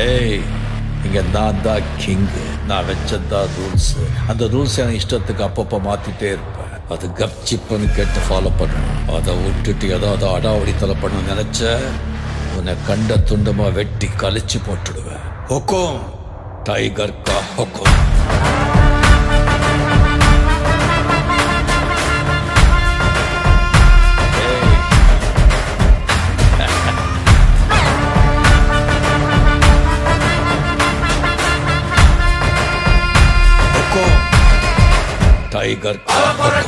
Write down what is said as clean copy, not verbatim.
ஏய், இங்க நான் தான் கிங்கு. நான் வச்சதான் ரூல்ஸ். அந்த ரூல்ஸ் என் இஷ்டத்துக்கு அப்பப்போ மாத்திட்டே இருப்பேன். அது கப்சிப்புன்னு கேட்டு ஃபாலோ பண்ணணும். அதை விட்டுட்டு ஏதாவது அடாவடித்தலை பண்ண நினைச்ச உன்னை கண்ட துண்டமா வெட்டி கழிச்சு போட்டுடுவேன். ஹுக்கும், டைகர் கா ஹுக்கும். டைகர் கா ஹுக்கும்.